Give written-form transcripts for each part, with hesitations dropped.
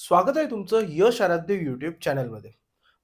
स्वागत आहे तुमचं यश आराध्य यूट्यूब चॅनलमध्ये.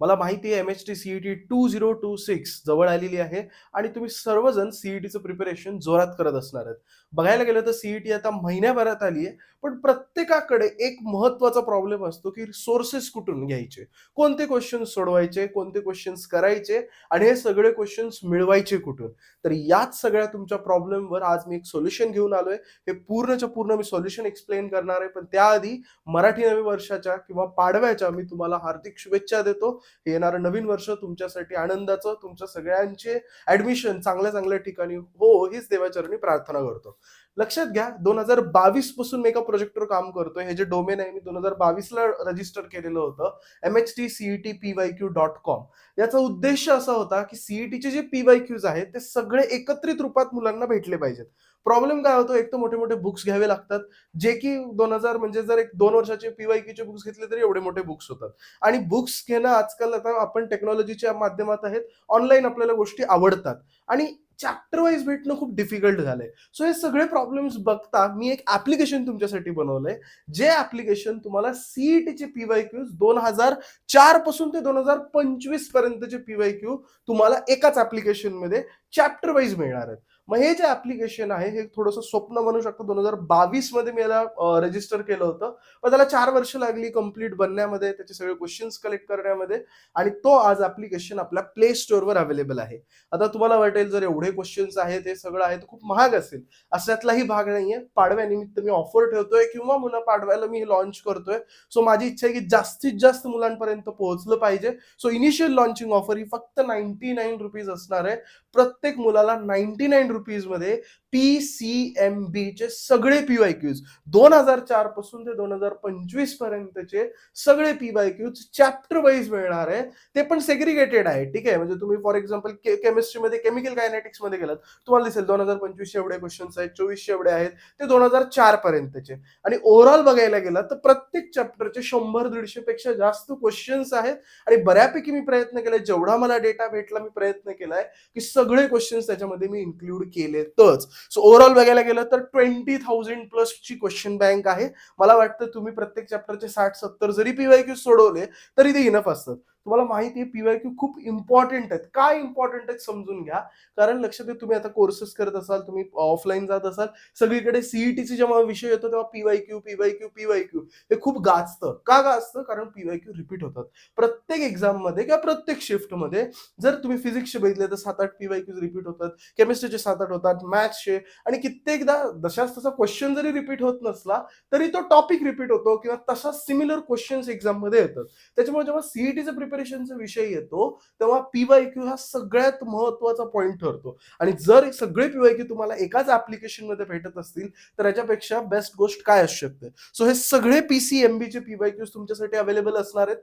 मला माहिती आहे एम-एच-टी सी-ई-टी 2026 जवळ आलेली आहे आणि तुम्ही सर्वजण सी-ई-टीचं प्रिपरेशन जोरात करत असणार आहेत. बघायला गेलं तर सी-ई-टी आता महिन्याभरात आली आहे, पण प्रत्येकाकडे एक महत्त्वाचा प्रॉब्लेम असतो, की सोर्सेस कुठून घ्यायचे? कोणते क्वेश्चन्स सोडवायचे? कोणते क्वेश्चन्स करायचे? आणि हे सगळे क्वेश्चन्स मिळवायचे कुठून? तर याच सगळ्या तुमच्या प्रॉब्लेमवर आज मी एक सोल्युशन घेऊन आलोय. हे पूर्णच्या पूर्ण मी सोल्युशन एक्सप्लेन करणार आहे, पण त्याआधी मराठी नवीन वर्षाच्या किंवा पाडव्याच्या मी तुम्हाला हार्दिक शुभेच्छा देतो. हे येणारं नवीन वर्ष तुमच्यासाठी आनंदाचं, तुमच्या सगळ्यांचे ॲडमिशन चांगल्या-चांगल्या ठिकाणी हो, हीच देवाचरणी प्रार्थना करतो. लक्षात घ्या 2022 पासून मी एका प्रोजेक्टवर काम करतोय. हे जे डोमेन आहे मी 2022 ला रजिस्टर केलेलं होतं. mhtcetpyq.com. याचा उद्देश असा होता, की सी जे पी-वाय-क्यूज आहेत, ते सगळे एकत्रित रूपात मुलांना भेटले पाहिजेत. प्रॉब्लेम काय होतो, एक तर मोठे-मोठे बुक्स घ्यावे लागतात. जे की 2000 म्हणजे जर एक 2 वर्षाचे पी-वाय-क्यूचे बुक्स घेतले तरी एवढे मोठे बुक्स होतात. आणि बुक्स घेणं आजकाल आता आपण टेक्नॉलॉजीच्या माध्यमात आहेत. ऑनलाईन आपल्याला गोष्टी आवडतात आणि चॅप्टर वाईज भेटणं खूप डिफिकल्ट झालंय. सो हे सगळे प्रॉब्लेम्स बघता मी एक ॲप्लिकेशन तुमच्यासाठी बनवलंय. जे ॲप्लिकेशन तुम्हाला सी-ई-टीचे पी-वाय-क्यूज 2004 पासून ते 2025 पर्यंतचे पी-वाय-क्यू तुम्हाला एकाच ॲप्लिकेशनमध्ये चॅप्टर वाईज मिळणार आहेत. मग हे जे ॲप्लिकेशन आहे हे थोडंसं स्वप्न म्हणू शकतो. 2022 मध्ये मी याला रजिस्टर केलं होतं. पण त्याला 4 वर्ष लागली कंप्लीट बनण्यामध्ये, त्याचे सगळे क्वेश्चन्स कलेक्ट करण्यामध्ये आणि तो आज ॲप्लिकेशन आपल्या प्ले स्टोअरवर अवेलेबल आहे. आता तुम्हाला वाटेल जर एवढे क्वेश्चन्स आहेत, हे सगळं आहे तर खूप महाग असेल. अशातलाही भाग नाहीये. पाडव्यानिमित्त मी ऑफर ठेवतोय किंवा पुन्हा पाडव्याला मी लॉन्च करतोय. सो माझी इच्छा आहे की जास्तीत जास्त मुलांपर्यंत पोहोचलं पाहिजे. सो इनिशियल लॉन्चिंग ऑफर ही फक्त ₹99 असणार आहे. प्रत्येक मुलाला ₹99 मध्ये पी-सी-एम-बीचे सगळे पी-वाय-क्यूज 2004 पासून ते 2025 पर्यंतचे सगळे पी-वाय-क्यूज चॅप्टर वाईज मिळणार आहे. ते पण सेग्रिगेटेड आहे. ठीक आहे. म्हणजे तुम्ही फॉर एक्झाम्पल केमिस्ट्रीमध्ये केमिकल कायनेटिक्समध्ये गेलात, तुम्हाला दिसेल 2025 एवढे क्वेश्चन्स आहेत, 24 एवढे आहेत, ते 2004 पर्यंतचे. आणि ओव्हरऑल बघायला गेलं तर प्रत्येक चॅप्टरचे 100-150 पेक्षा जास्त क्वेश्चन्स आहेत आणि बऱ्यापैकी मी प्रयत्न केलाय, जेवढा मला डेटा भेटला मी प्रयत्न केलाय, की सगळे क्वेश्चन्स त्याच्यामध्ये मी इन्क्लूड केलेतच. सो ओव्हरऑल बघायला गेलं तर 20,000 प्लसची क्वेश्चन बँक आहे. मला वाटतं तुम्ही प्रत्येक चॅप्टरचे 60-70 जरी पी-वाय-क्यू सोडवले तरी ते इनफ असतात. तुम्हाला माहिती आहे पी-वाय-क्यू खूप इम्पॉर्टंट आहेत. काय इम्पॉर्टंट आहेत समजून घ्या. कारण लक्षात घ्या तुम्ही आता कोर्सेस करत असाल, तुम्ही ऑफलाईन जात असाल, सगळीकडे सी-ई-टीचे जेव्हा विषय येतो तेव्हा पी-वाय-क्यू, पी-वाय-क्यू, पी-वाय-क्यू हे खूप गाजतं. का गाजतं? कारण पी-वाय-क्यू रिपीट होतात. प्रत्येक एक्झाममध्ये किंवा प्रत्येक शिफ्टमध्ये जर तुम्ही फिजिक्सचे बघितले तर 7-8 पी-वाय-क्यूज रिपीट होतात. केमिस्ट्रीचे 7-8 होतात, मॅथ्सचे आणि कित्येकदा जशास तसा क्वेश्चन जरी रिपीट होत नसला, तरी तो टॉपिक रिपीट होतो किंवा तसा सिमिलर क्वेश्चन्स एक्झाममध्ये येतात. त्याच्यामुळे जेव्हा सी-ई-टीचा प्रिपरेशनचा विषय येतो, तेव्हा पी-वाय-क्यू हा सगळ्यात महत्त्वाचा पॉइंट ठरतो. आणि जर हे सगळे पी-वाय-क्यू तुम्हाला एकाच ॲप्लिकेशनमध्ये भेटत असतील, तर याच्यापेक्षा बेस्ट गोष्ट काय असू शकते? सो हे सगळे पी-सी-एम-बीचे पी-वाय-क्यूज तुमच्यासाठी अवेलेबल असणार आहेत.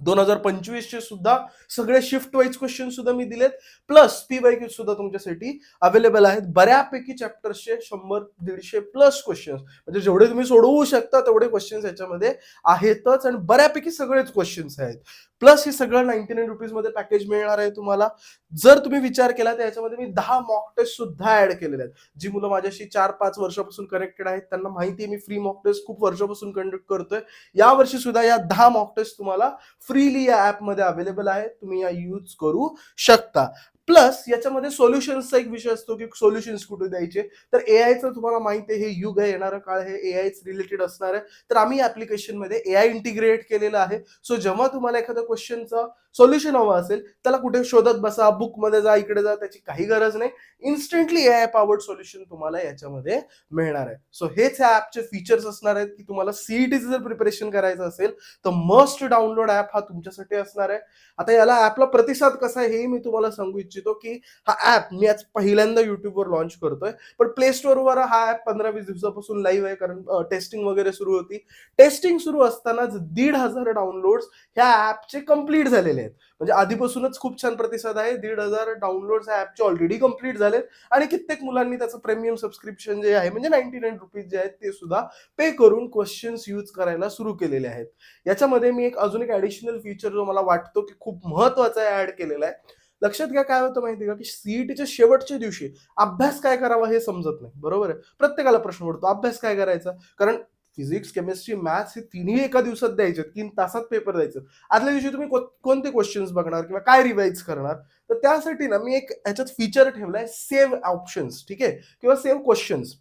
2025 चे सुद्धा सगळे शिफ्ट वाईज क्वेश्चन सुद्धा मी दिलेत. प्लस पी-वाय-क्यू सुद्धा तुमच्यासाठी अवेलेबल आहेत. बऱ्यापैकी चॅप्टर्सचे 100-150 प्लस क्वेश्चन्स म्हणजे जेवढे तुम्ही सोडवू शकता तेवढे क्वेश्चन्स याच्यामध्ये आहेतच आणि बऱ्यापैकी सगळेच क्वेश्चन्स आहेत. प्लस हे सगळं ₹99 मध्ये पॅकेज मिळणार आहे तुम्हाला. जर तुम्ही विचार केला तर याच्यामध्ये मी 10 मॉक टेस्ट सुद्धा ऍड केलेले आहेत. जी मुलं माझ्याशी 4-5 वर्षापासून कनेक्टेड आहेत त्यांना माहिती आहे मी फ्री मॉक टेस्ट खूप वर्षापासून कंडक्ट करतोय. यावर्षी सुद्धा या 10 मॉक टेस्ट तुम्हाला फ्रीली या ॲपमध्ये अवेलेबल आहे. तुम्ही या यूज करू शकता. प्लस याच्यामध्ये सोल्युशन्सचा एक विषय असतो की सोल्युशन्स कुठे द्यायचे. तर एआयचं तुम्हाला माहिती आहे हे युग आहे, येणारं काळ हे एआयच रिलेटेड असणार आहे. तर आम्ही ॲप्लिकेशनमध्ये एआय इंटिग्रेट केलेलं आहे. सो जेव्हा तुम्हाला एखाद्या क्वेश्चनचं सोल्युशन हवं असेल, त्याला कुठे शोधत बसा, बुकमध्ये जा, इकडे जा, त्याची काही गरज नाही. इन्स्टंटली एआय पॉवर्ड सोल्युशन तुम्हाला याच्यामध्ये मिळणार आहे. सो हेच ह्या ॲपचे फीचर्स असणार आहेत की तुम्हाला सीईटीचं जर प्रिपरेशन करायचं असेल तर मस्ट डाउनलोड ॲप हा तुमच्यासाठी असणार आहे. आता याला ॲपला प्रतिसाद कसा आहे हे मी तुम्हाला सांगू इच्छितो की हा ॲप मी आज पहिल्यांदा युट्यूबवर लॉन्च करतोय. पण प्ले स्टोअरवर हा ॲप 15-20 दिवसापासून लाईव्ह आहे कारण टेस्टिंग वगैरे सुरू होती. टेस्टिंग सुरू असतानाच 1,500 डाउनलोड्स ह्या ॲपचे कंप्लीट झालेले आहेत. म्हणजे आधीपासूनच खूप छान प्रतिसाद आहे. 1,500 डाउनलोड्स ह्या ॲपचे ऑलरेडी कंप्लीट झालेत आणि कित्येक मुलांनी त्याचं प्रीमियम सबस्क्रिप्शन जे आहे म्हणजे ₹99 जे आहेत ते सुद्धा पे करून क्वेश्चन्स यूज करायला सुरू केलेले आहेत. याच्यामध्ये मी अजून एक ॲडिशनल फीचर जो मला वाटतो की खूप महत्त्वाचा आहे ॲड केलेला आहे. लक्षात घ्या काय होतं माहिती आहे का, की सीईटीच्या शेवटच्या दिवशी अभ्यास काय करावा हे समजत नाही. बरोबर आहे. प्रत्येकाला प्रश्न पडतो अभ्यास काय करायचा? कारण फिजिक्स, केमिस्ट्री, मॅथ्स हे तिन्ही एका दिवसात द्यायचे, 3 तासात पेपर द्यायचं. आदल्या दिवशी तुम्ही कोणते क्वेश्चन्स बघणार किंवा काय रिवाईज करणार? तर त्यासाठी ना मी एक ह्याच्यात फीचर ठेवलाय सेव्ह ऑप्शन्स, ठीक आहे? किंवा save questions.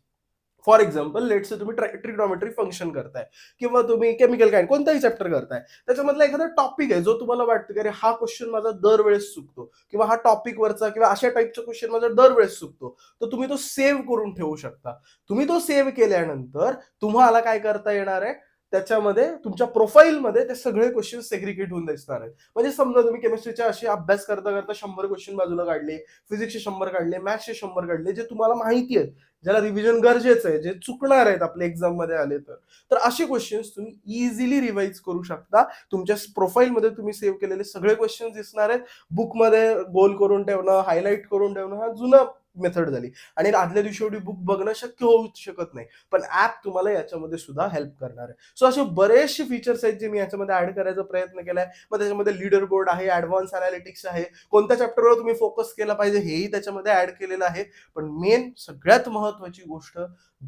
For example let's say तुम्ही ट्रिग्नॉमेट्री फंक्शन करताय किंवा तुम्ही केमिकल काइंड कोणताही चॅप्टर करताय. त्याच्यामधला एखादा टॉपिक आहे जो तुम्हाला वाटतं की अरे हा क्वेश्चन माझा दरवेळेस चुकतो किंवा हा टॉपिक वरचा किंवा अशा टाईपचा क्वेश्चन माझा दरवेळेस चुकतो. तर तुम्ही तो सेव्ह करून ठेवू शकता. तुम्ही तो सेव्ह केल्यानंतर तुम्हाला काय करता येणार आहे, त्याच्यामध्ये तुमच्या प्रोफाईलमध्ये ते सगळे क्वेश्चन सेग्रिगेट होऊन दिसणार आहेत. म्हणजे समजा तुम्ही केमिस्ट्रीचे असे अभ्यास करता करता 100 क्वेश्चन बाजूला काढले, फिजिक्सचे 100 काढले, मॅथ्सचे 100 काढले, जे तुम्हाला माहिती आहेत, ज्याला रिव्हिजन गरजेचं आहे, जे चुकणार आहेत आपल्या एक्झाम मध्ये आले तर. तर असे क्वेश्चन्स तुम्ही इझिली रिवाईज करू शकता. तुमच्या प्रोफाईलमध्ये तुम्ही सेव्ह केलेले सगळे क्वेश्चन दिसणार आहेत. बुकमध्ये गोल करून ठेवणं, हायलाइट करून ठेवणं हा जुना मेथड झाली आणि आदल्या दिवशी एवढी बुक बघणं शक्य होऊ शकत नाही. पण ऍप तुम्हाला याच्यामध्ये सुद्धा हेल्प करणार आहे. सो असे बरेचसे फीचर्स आहेत जे मी याच्यामध्ये ऍड करायचा प्रयत्न केलाय. मग त्याच्यामध्ये लीडर बोर्ड आहे, ऍडव्हान्स अनालिटिक्स आहे, कोणत्या चॅप्टरवर तुम्ही फोकस केला पाहिजे हेही त्याच्यामध्ये ऍड केलेलं आहे. पण मेन सगळ्यात महत्वाची गोष्ट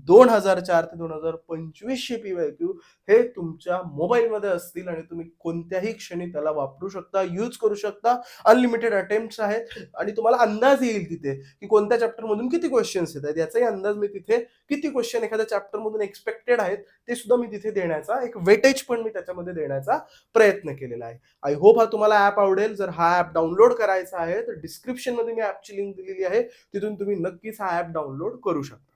2004 ते 2025 चे पीवायक्यू हे तुमच्या मोबाईलमध्ये असतील आणि तुम्ही कोणत्याही क्षणी त्याला वापरू शकता, यूज करू शकता. अनलिमिटेड अटेम्प्ट्स आहेत आणि तुम्हाला अंदाज येईल तिथे की कोणत्या चॅप्टर मधून किती क्वेश्चन्स येत आहेत. याचाही अंदाज मी तिथे किती क्वेश्चन एखाद्या चॅप्टर मधून एक्सपेक्टेड आहेत ते सुद्धा मी तिथे देण्याचा एक वेटेज पण मी त्याच्यामध्ये देण्याचा प्रयत्न केलेला आहे. आय होप हा तुम्हाला ऍप आवडेल. जर हा ऍप डाउनलोड करायचा आहे तर डिस्क्रिप्शन मध्ये मी ऍपची लिंक दिलेली आहे, तिथून तुम्ही नक्कीच हा ऍप डाउनलोड करू शकता.